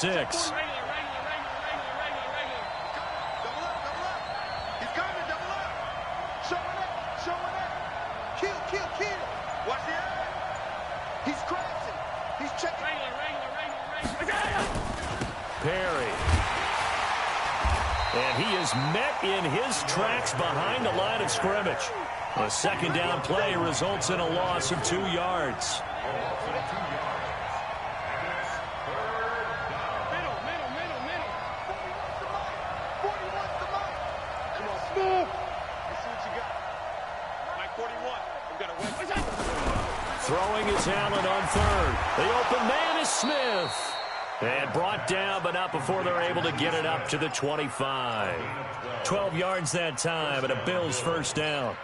6. Perry. And he is met in his tracks behind the line of scrimmage. A second down play results in a loss of 2 yards. Throwing his Allen on third. The open man is Smith. And brought down, but not before they're able to get it up to the 25. 12 yards that time, and a Bills first down.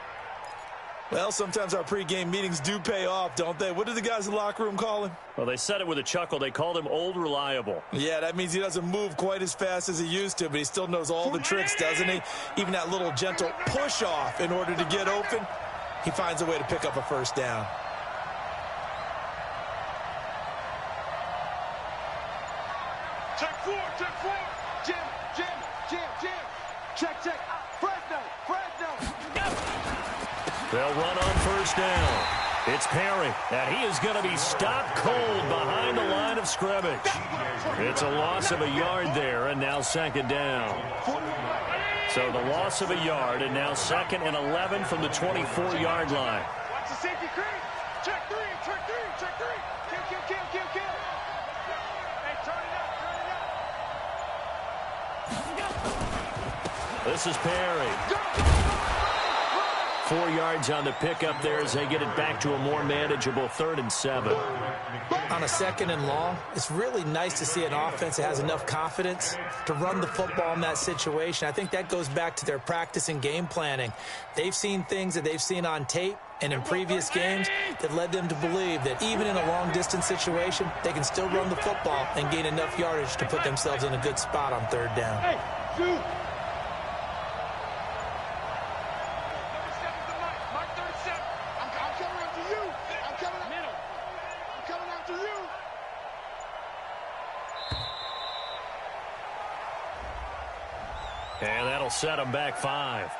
Well, sometimes our pregame meetings do pay off, don't they? What did the guys in the locker room call him? Well, they said it with a chuckle. They called him Old Reliable. Yeah, that means he doesn't move quite as fast as he used to, but he still knows all the tricks, doesn't he? Even that little gentle push-off in order to get open, he finds a way to pick up a first down. Check four. Jim. Check. Fresno. They'll run on first down. It's Perry, and he is going to be stopped cold behind the line of scrimmage. It's a loss of a yard there, and now second down. So the loss of a yard, and now 2nd and 11 from the 24-yard line. Watch the safety creep. Check three. Kill. Hey, turn it up. This is Perry. 4 yards on the pickup there as they get it back to a more manageable 3rd and 7. On a 2nd and long, it's really nice to see an offense that has enough confidence to run the football in that situation. I think that goes back to their practice and game planning. They've seen things that they've seen on tape and in previous games that led them to believe that even in a long-distance situation, they can still run the football and gain enough yardage to put themselves in a good spot on 3rd down. Hey, shoot. And that'll set them back 5.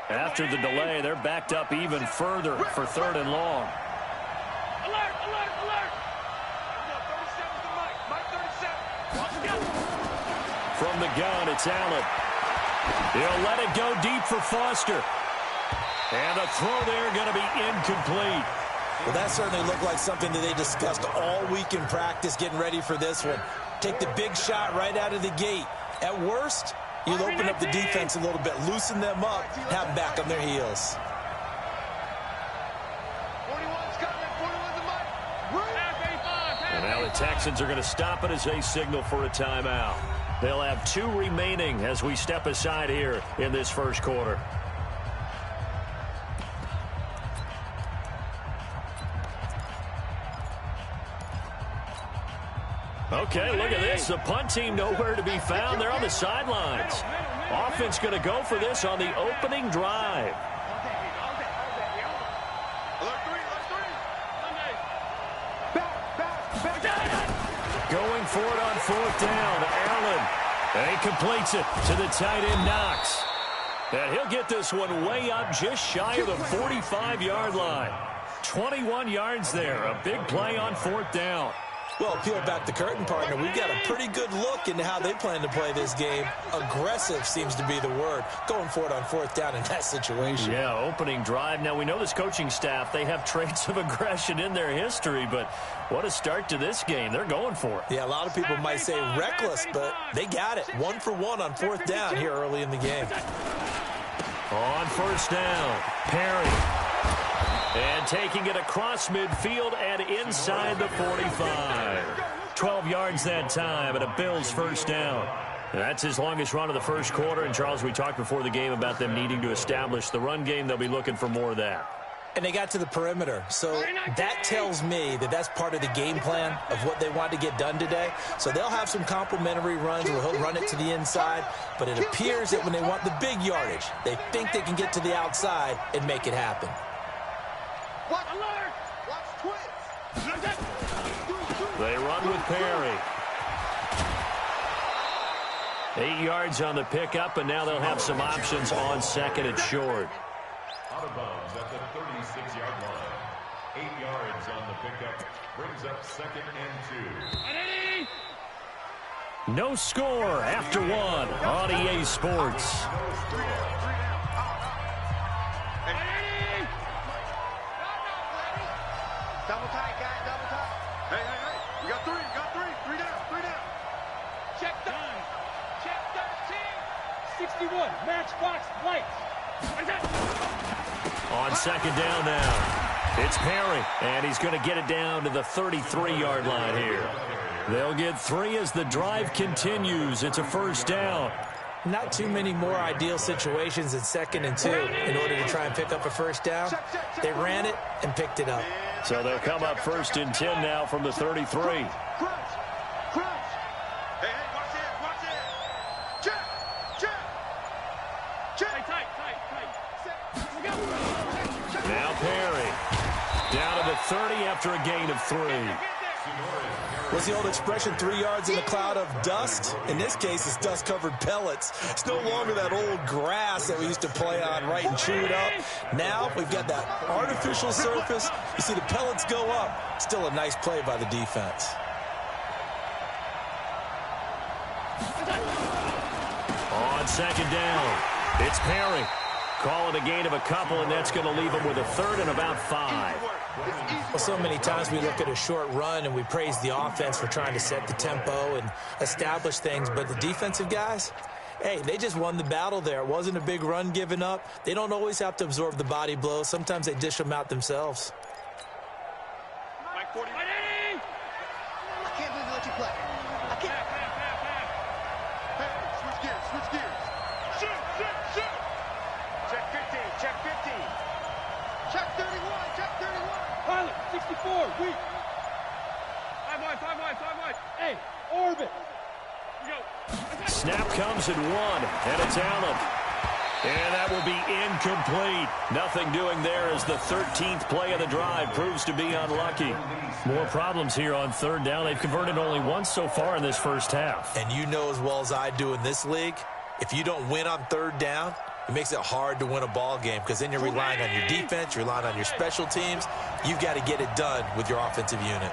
After the delay, they're backed up even further for 3rd and long. Alert. From the gun, it's Allen. He'll let it go deep for Foster. And the throw there going to be incomplete. Well, that certainly looked like something that they discussed all week in practice getting ready for this one. Take the big shot right out of the gate. At worst, you'll open up the defense a little bit, loosen them up, have them back on their heels. 41's coming. 41's the mic. And now the Texans are going to stop it as they signal for a timeout. They'll have 2 remaining as we step aside here in this first quarter. Okay, look at this. The punt team nowhere to be found. They're on the sidelines. Offense going to go for this on the opening drive. Going for it on 4th down. Allen. And he completes it to the tight end, Knox. And he'll get this one way up just shy of the 45-yard line. 21 yards there. A big play on 4th down. Well, peel back the curtain, partner. We've got a pretty good look into how they plan to play this game. Aggressive seems to be the word. Going for it on 4th down in that situation. Yeah, opening drive. Now, we know this coaching staff, they have traits of aggression in their history, but what a start to this game. They're going for it. Yeah, a lot of people might say reckless, but they got it. 1 for 1 on 4th down here early in the game. On 1st down, Perry. And taking it across midfield and inside the 45. 12 yards that time, and a Bills first down. That's his longest run of the first quarter. And, Charles, we talked before the game about them needing to establish the run game. They'll be looking for more of that. And they got to the perimeter. So that tells me that that's part of the game plan of what they want to get done today. So they'll have some complementary runs where he'll run it to the inside. But it appears that when they want the big yardage, they think they can get to the outside and make it happen. Watch alert. Watch twins. They run with Perry. 8 yards on the pickup, and now they'll have some options on second and short. Out of bounds at the 36-yard line. 8 yards on the pickup. Brings up second and 2. No score after one on EA Sports. Double tight, guys, double tight. Hey. We got three. Three down. Check 9. Check 13. 61. Matchbox lights. On second down now. It's Perry, and he's going to get it down to the 33-yard line here. They'll get 3 as the drive continues. It's a first down. Not too many more ideal situations in second and 2 in order to try and pick up a first down. They ran it and picked it up. So they'll come up first and 10 now from the 33. Crunch. Hey, watch it. Check. Tight. Now Perry. Down to the 30 after a gain of 3. What's the old expression, 3 yards in a cloud of dust? In this case, it's dust-covered pellets. It's no longer that old grass that we used to play on, right, and chew it up. Now we've got that artificial surface. You see the pellets go up. Still a nice play by the defense. On second down, it's Perry. Call it a gain of a couple, and that's going to leave him with a third and about 5. Well, so many times we look at a short run and we praise the offense for trying to set the tempo and establish things, but the defensive guys, hey, they just won the battle there. It wasn't a big run given up. They don't always have to absorb the body blows. Sometimes they dish them out themselves. Mike 40. I can't believe they let you play. I can't. Hey, switch gears. Shoot. Check 15. Check 31. Pilot, 64, weak. 5 wide. Hey, orbit. Go. Snap comes at 1, and it's Allen. And that will be incomplete. Nothing doing there as the 13th play of the drive proves to be unlucky. More problems here on third down. They've converted only once so far in this first half. And you know as well as I do in this league, if you don't win on third down, it makes it hard to win a ball game because then you're relying on your defense, you're relying on your special teams. You've got to get it done with your offensive unit.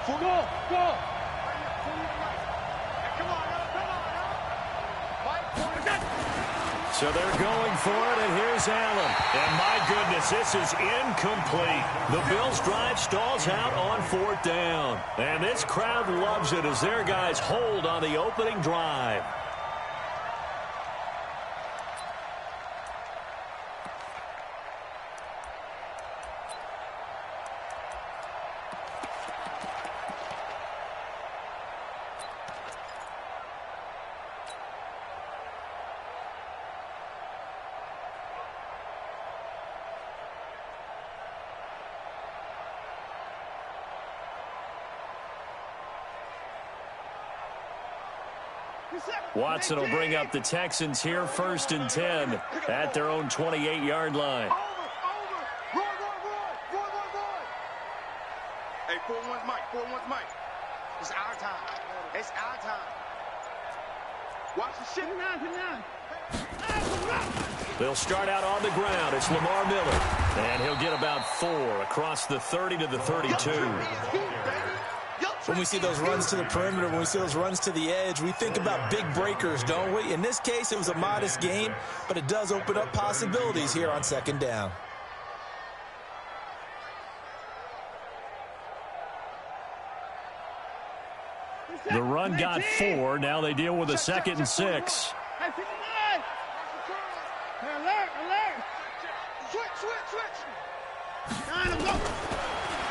Go. So they're going for it, and here's Allen. And my goodness, this is incomplete. The Bills' drive stalls out on fourth down. And this crowd loves it as their guys hold on the opening drive. Watson will bring up the Texans here first and 10 at their own 28-yard line. Roy. Hey, 4-1's Mike. It's our time. Watch the shit. They'll start out on the ground. It's Lamar Miller. And he'll get about 4 across the 30 to the 32. When we see those runs to the perimeter, when we see those runs to the edge, we think about big breakers, don't we? In this case, it was a modest game, but it does open up possibilities here on second down. The run got 4. Now they deal with a 2nd and 6. Alert. Switch.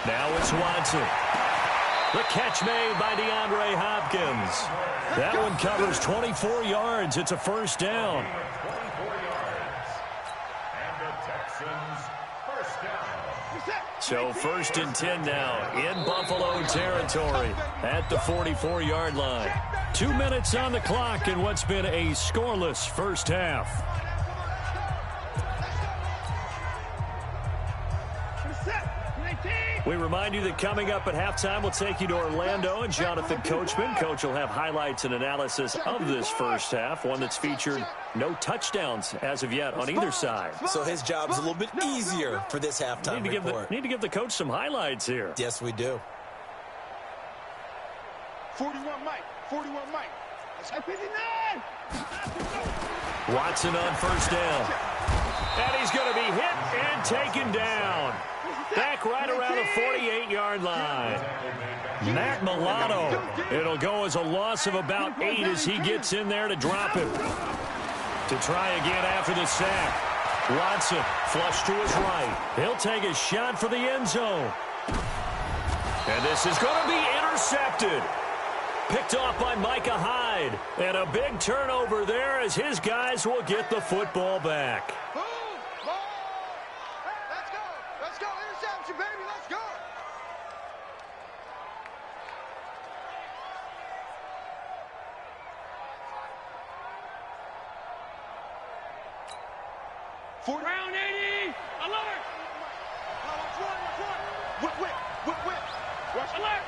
Now it's Watson. The catch made by DeAndre Hopkins. That one covers 24 yards. It's a first down. 24 yards. And the Texans first down. So first and 10 now in Buffalo territory at the 44-yard line. 2 minutes on the clock in what's been a scoreless first half. We remind you that coming up at halftime, we'll take you to Orlando and Jonathan Coachman. Coach will have highlights and analysis of this first half, one that's featured no touchdowns as of yet on either side. So his job's a little bit easier for this halftime report. Need to give the coach some highlights here. Yes, we do. 41 Mike. 41 Mike. 59. Watson on first down. And he's going to be hit and taken down. Back right around the 48-yard line. Matt Milano. It'll go as a loss of about 8 as he gets in there to drop him. To try again after the sack. Watson flush to his right. He'll take a shot for the end zone. And this is going to be intercepted. Picked off by Micah Hyde. And a big turnover there as his guys will get the football back. Let's go. Interception, baby. Let's go. Round 80. Alert. Whip. Alert.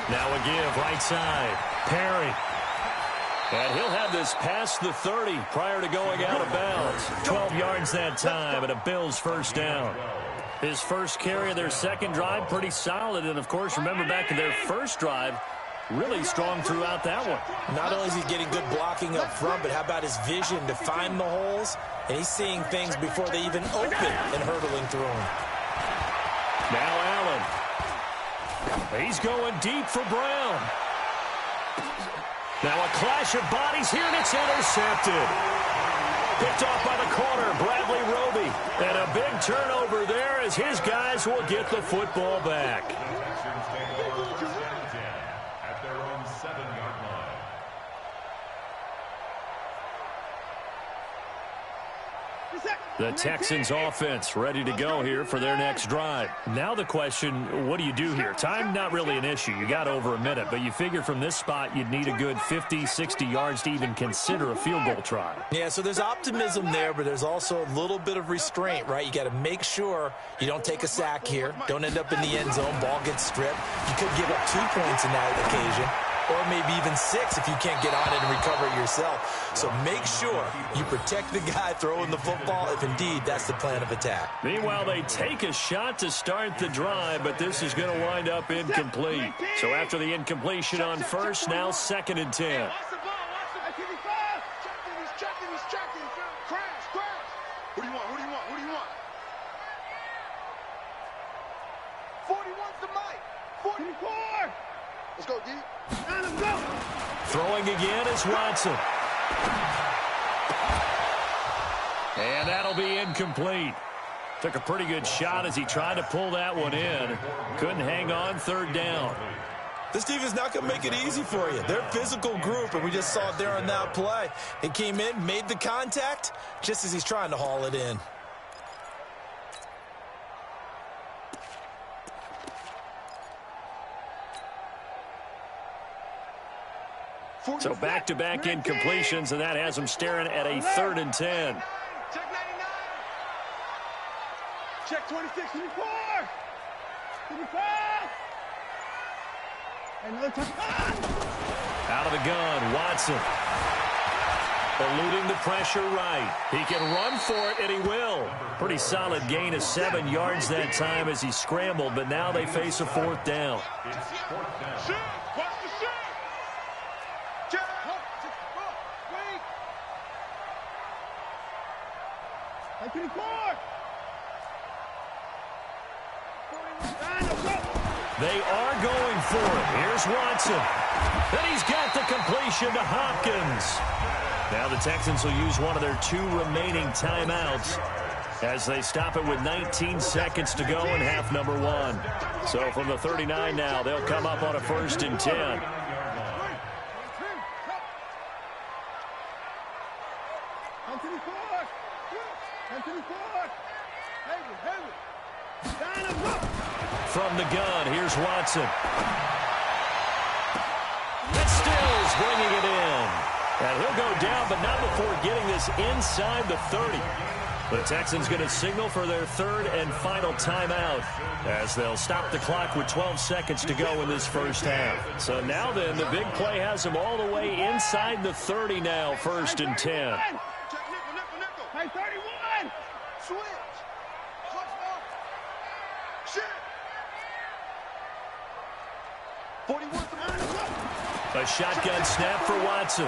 Now a give right side. Perry. And he'll have this past the 30 prior to going out of bounds. 12 yards that time and a Bills first down. His first carry of their second drive, pretty solid. And, of course, remember back to their first drive, really strong throughout that one. Not only is he getting good blocking up front, but how about his vision to find the holes? And he's seeing things before they even open and hurtling through them. Now Allen. He's going deep for Brown. Now a clash of bodies here, and it's intercepted. Picked off by the corner, Bradley Roby. And a big turnover there as his guys will get the football back. At their own 7-yard line. The Texans offense ready to go here for their next drive. Now the question, what do you do here? Time not really an issue. You got over a minute, but you figure from this spot you'd need a good 50, 60 yards to even consider a field goal try. Yeah, so there's optimism there, but there's also a little bit of restraint, right? You got to make sure you don't take a sack here. Don't end up in the end zone. Ball gets stripped. You could give up 2 points in that occasion, or maybe even 6 if you can't get on it and recover it yourself. So make sure you protect the guy throwing the football if indeed that's the plan of attack. Meanwhile, they take a shot to start the drive, but this is going to wind up incomplete. So after the incompletion on first, now 2nd and 10. Who do you want? 41's the mic. 44. Let's go, D. Let's go. Throwing again is Watson. And that'll be incomplete. Took a pretty good shot as he tried to pull that one in. Couldn't hang on, 3rd down. This team is not going to make it easy for you. They're a physical group, and we just saw it there on that play. He came in, made the contact, just as he's trying to haul it in. So back-to-back incompletions, and that has him staring at a 3rd and 10. Check 99. Check 26, 24. 25. Another touchdown. Out of the gun, Watson. Eluding the pressure right. He can run for it, and he will. Pretty solid gain of 7 yards that time as he scrambled, but now they face a 4th down. Shoot. Watch the shoot. Check. Wait. 24. They are going for it. Here's Watson. And he's got the completion to Hopkins. Now the Texans will use one of their 2 remaining timeouts as they stop it with 19 seconds to go in half number 1. So from the 39 now, they'll come up on a 1st and 10. From the gun, here's Watson. And Stills bringing it in. And he'll go down, but not before getting this inside the 30. The Texans going to signal for their third and final timeout as they'll stop the clock with 12 seconds to go in this first half. So now then, the big play has them all the way inside the 30 now, 1st and 10. Hey, 31! Switch! Shit! 41. A shotgun snap for Watson.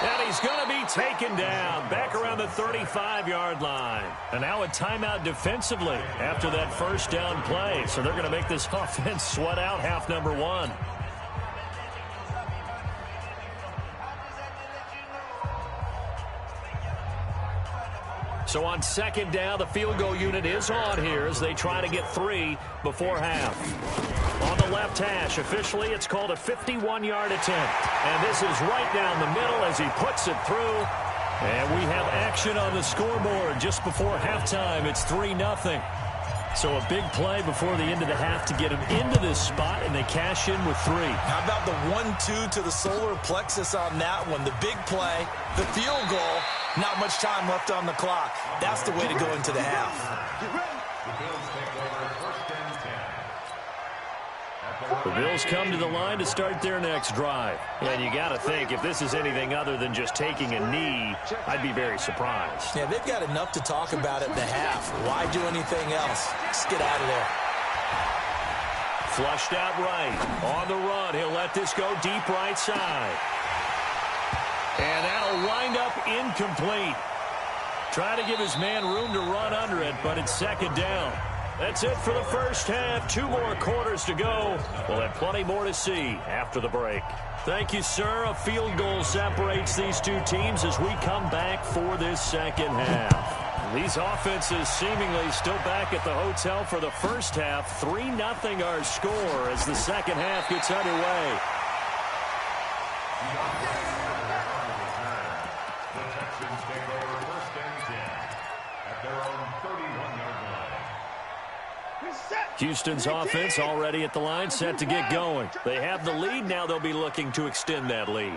And he's going to be taken down back around the 35-yard line. And now a timeout defensively after that first down play. So they're going to make this offense sweat out half number 1. So on 2nd down, the field goal unit is on here as they try to get 3 before half. On the left hash, officially it's called a 51-yard attempt. And this is right down the middle as he puts it through. And we have action on the scoreboard just before halftime. It's 3-0. So a big play before the end of the half to get him into this spot, and they cash in with 3. How about the 1-2 to the solar plexus on that one? The big play, the field goal, not much time left on the clock. That's the way to go into the half. The Bills come to the line to start their next drive. And you got to think, if this is anything other than just taking a knee, I'd be very surprised. Yeah, they've got enough to talk about at the half. Why do anything else? Just get out of there. Flushed out right. On the run, he'll let this go deep right side. And that'll wind up incomplete. Try to give his man room to run under it, but it's 2nd down. That's it for the first half. 2 more quarters to go. We'll have plenty more to see after the break. Thank you, sir. A field goal separates these two teams as we come back for this second half. These offenses seemingly still back at the hotel for the first half. 3-0 our score as the second half gets underway. Houston's offense already at the line, set to get going. They have the lead. Now they'll be looking to extend that lead.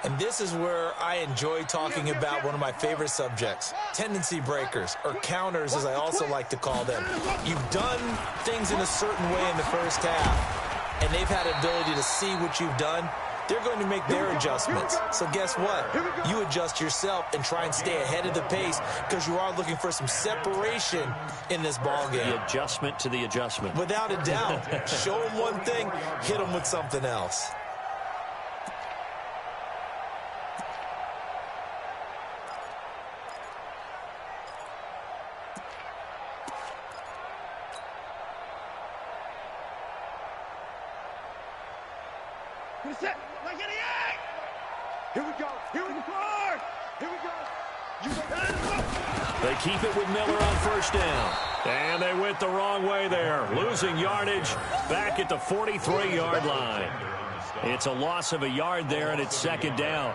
And this is where I enjoy talking about one of my favorite subjects, tendency breakers, or counters as I also like to call them. You've done things in a certain way in the first half, and they've had the ability to see what you've done. They're going to make their adjustments. So guess what? You adjust yourself and try and stay ahead of the pace because you are looking for some separation in this ball game. The adjustment to the adjustment. Without a doubt. Show them one thing, hit them with something else. Here we go. Here we go. Here we go. They keep it with Miller on first down. And they went the wrong way there. Losing yardage back at the 43-yard line. It's a loss of a yard there, and it's 2nd down.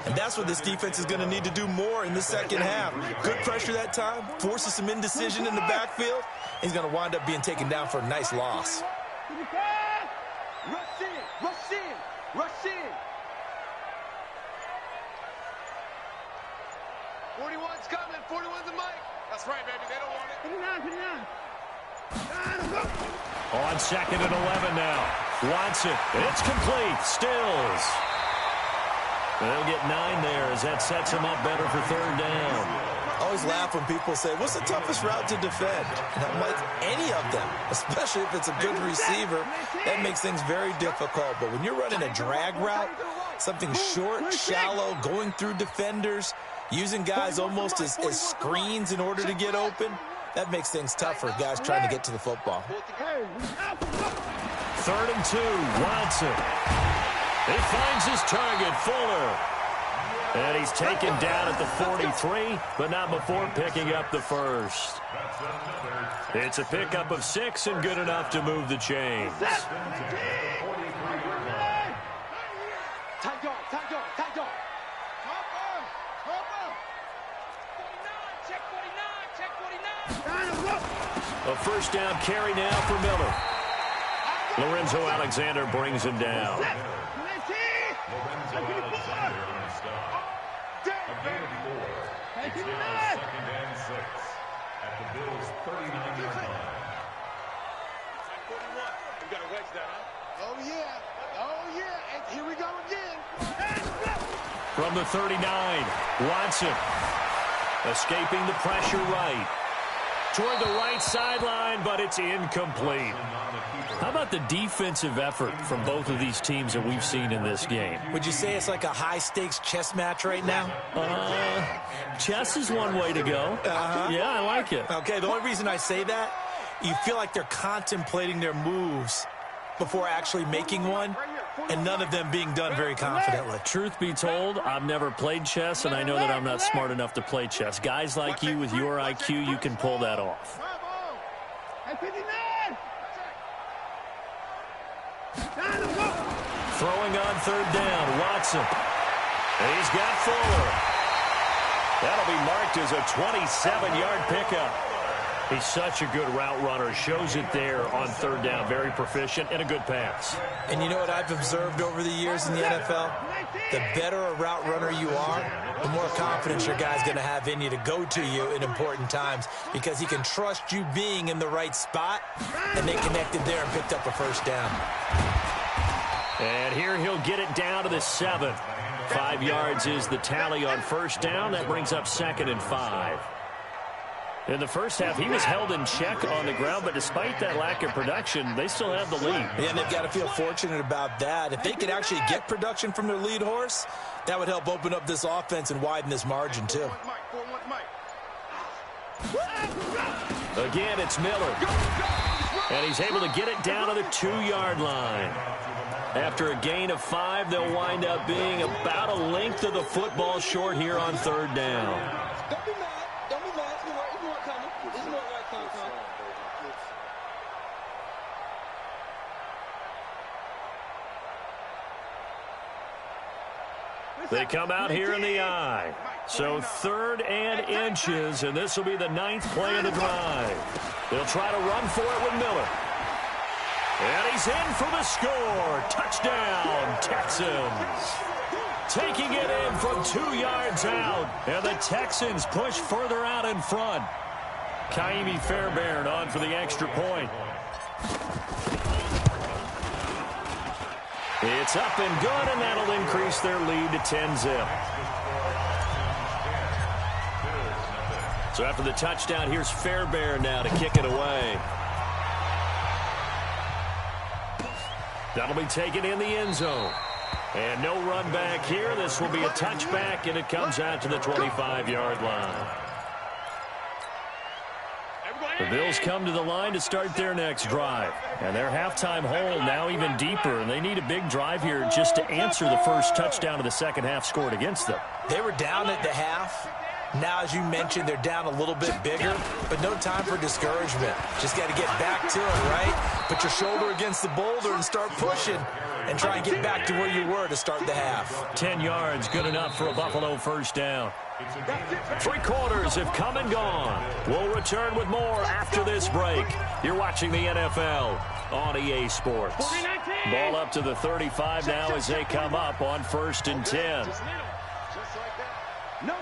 And that's what this defense is going to need to do more in the second half. Good pressure that time, forces some indecision in the backfield. He's going to wind up being taken down for a nice loss. Rush in. Rush in. Rush in. 41's coming. 41's the mic. That's right, baby. They don't want it. Put it down. On 2nd and 11 now. Watson. It's complete. Stills. They'll get 9 there as that sets him up better for 3rd down. I always laugh when people say, what's the toughest route to defend? And I'm like, any of them, especially if it's a good receiver. That makes things very difficult. But when you're running a drag route, something short, shallow, going through defenders, using guys almost as screens in order to get open, that makes things tough for guys trying to get to the football. 3rd and 2, Watson. He finds his target, Fuller. And he's taken down at the 43, but not before picking up the first. It's a pickup of 6 and good enough to move the chains. Tight dog. Tight dog. Tight dog. A first down carry now for Miller. Lorenzo Alexander brings him down. Lorenzo Alexander on the stop. A gain of 4. It's now 2nd and 6. Bills 39-yard line. 41. We got to wedge that, huh? Oh, yeah. Oh, yeah. And here we go again. From the 39, Watson escaping the pressure right. Toward the right sideline, but it's incomplete. How about the defensive effort from both of these teams that we've seen in this game? Would you say it's like a high-stakes chess match right now? Chess is one way to go. Yeah, I like it. Okay, the only reason I say that, you feel like they're contemplating their moves before actually making one, and none of them being done very confidently. Truth be told, I've never played chess, and I know that I'm not smart enough to play chess. Guys like you with your IQ, you can pull that off. Throwing on third down, Watson. And he's got Fuller. That'll be marked as a 27-yard pickup. He's such a good route runner. Shows it there on third down. Very proficient and a good pass. And you know what I've observed over the years in the NFL? The better a route runner you are, the more confidence your guy's going to have in you to go to you in important times because he can trust you being in the right spot, and they connected there and picked up a first down. And here he'll get it down to the 7. 5 yards is the tally on first down. That brings up 2nd and 5. In the first half, he was held in check on the ground, but despite that lack of production, they still have the lead. Yeah, and they've got to feel fortunate about that. If they could actually get production from their lead horse, that would help open up this offense and widen this margin, too. Again, it's Miller. And he's able to get it down to the 2-yard line. After a gain of 5, they'll wind up being about a length of the football short here on third down. Don't be mad. Don't be mad. It's more coming. It's more right coming. They come out here in the I. So 3rd and inches, and this will be the 9th play of the drive. They'll try to run for it with Miller. And he's in for the score. Touchdown, Texans. Taking it in from 2 yards out. And the Texans push further out in front. Kaimi Fairbairn on for the extra point. It's up and good, and that'll increase their lead to 10-zip. So after the touchdown, here's Fairbairn now to kick it away. That'll be taken in the end zone. And no run back here. This will be a touchback, and it comes out to the 25-yard line. The Bills come to the line to start their next drive. And their halftime hole now even deeper, and they need a big drive here just to answer the first touchdown of the second half scored against them. They were down at the half. Now, as you mentioned, they're down a little bit bigger, but no time for discouragement. Just got to get back to it, right? Put your shoulder against the boulder and start pushing and try and get back to where you were to start the half. 10 yards, good enough for a Buffalo first down. 3 quarters have come and gone. We'll return with more after this break. You're watching the NFL on EA Sports. Ball up to the 35 now as they come up on 1st and 10. No.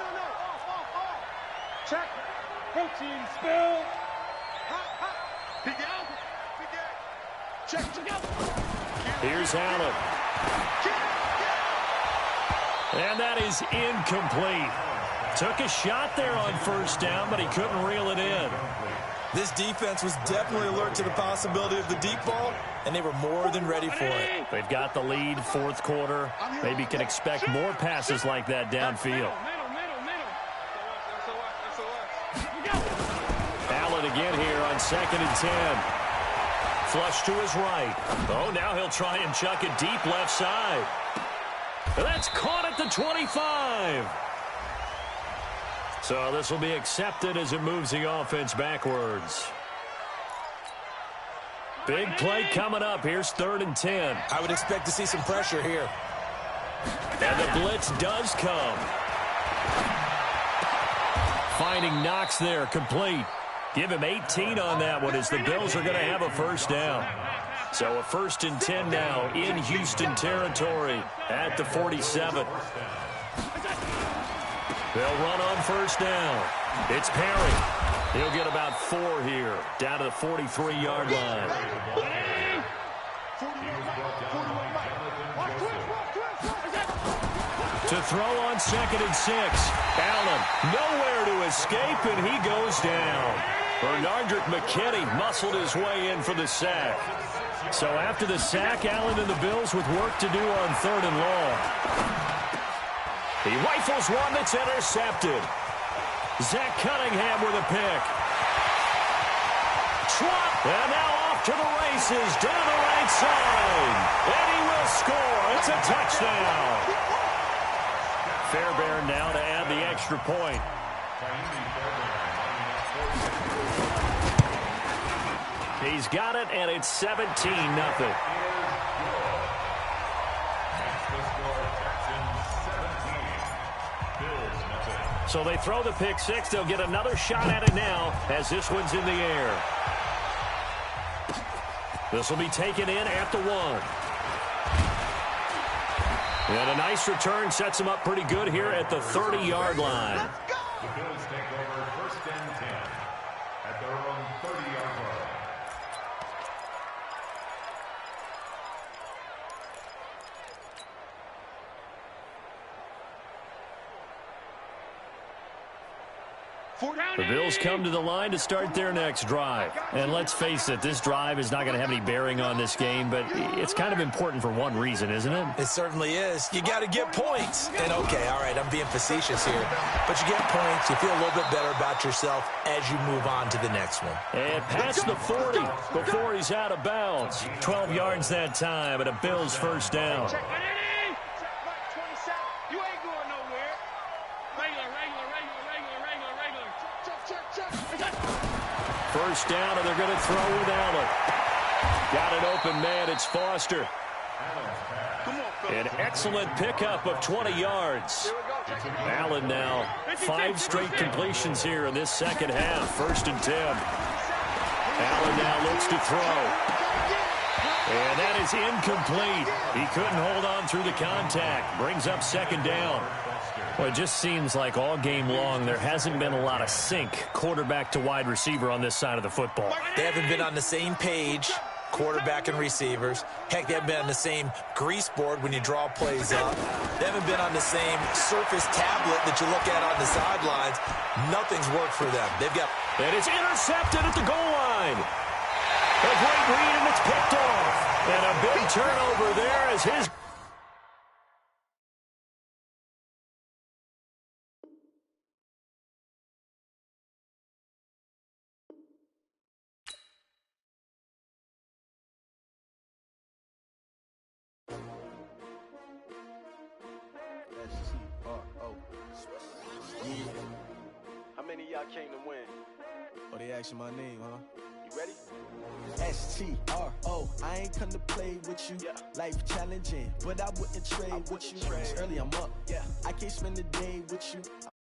Check. Protein spill. Peek out. Check out. Here's Allen. And that is incomplete. Took a shot there on first down, but he couldn't reel it in. This defense was definitely alert to the possibility of the deep ball, and they were more than ready for it. They've got the lead, 4th quarter. Maybe can expect more passes like that downfield. Allen again here on 2nd and 10. Flush to his right. Oh, now he'll try and chuck it deep left side. And that's caught at the 25. So this will be accepted as it moves the offense backwards. Big play coming up. Here's 3rd and 10. I would expect to see some pressure here. And the blitz does come. Finding Knox there, complete. Give him 18 on that one as the Bills are going to have a first down. So a 1st and 10 now in Houston territory at the 47. They'll run on first down. It's Perry. He'll get about 4 here, down to the 43-yard line. To throw on 2nd and 6. Allen nowhere to escape, and he goes down. Bernardrick McKinney muscled his way in for the sack. So after the sack, Allen and the Bills with work to do on 3rd and long. He rifles one that's intercepted. Zach Cunningham with a pick. Trot, and now off to the races, down the right side. And he will score. It's a touchdown. Fairbairn now to add the extra point. He's got it, and it's 17-0. So they throw the pick six. They'll get another shot at it now as this one's in the air. This will be taken in at the 1. And a nice return sets him up pretty good here at the 30-yard line. The Bills take over 1st and 10 at their own 30-yard line. The Bills come to the line to start their next drive. And let's face it, this drive is not going to have any bearing on this game, but it's kind of important for one reason, isn't it? It certainly is. You got to get points. And okay, all right, I'm being facetious here. But you get points, you feel a little bit better about yourself as you move on to the next one. And past the 40 before he's out of bounds. 12 yards that time, and a Bills first down. First down, and they're going to throw with Allen. Got an open man. It's Foster. An excellent pickup of 20 yards. Allen now 5 straight completions here in this second half. 1st and 10. Allen now looks to throw. And that is incomplete. He couldn't hold on through the contact. Brings up 2nd down. Well, it just seems like all game long there hasn't been a lot of sync quarterback to wide receiver on this side of the football. They haven't been on the same page, quarterback and receivers. Heck, they haven't been on the same grease board when you draw plays up. They haven't been on the same Surface tablet that you look at on the sidelines. Nothing's worked for them. They've got... And it's intercepted at the goal line. A great read, and it's picked off. And a big turnover there as his... How many of y'all came to win? Oh, they asking my name, huh? You ready? S-T-R-O, I ain't come to play with you. Yeah. Life challenging, but I wouldn't trade with you. It's early, I'm up. Yeah. I can't spend the day with you.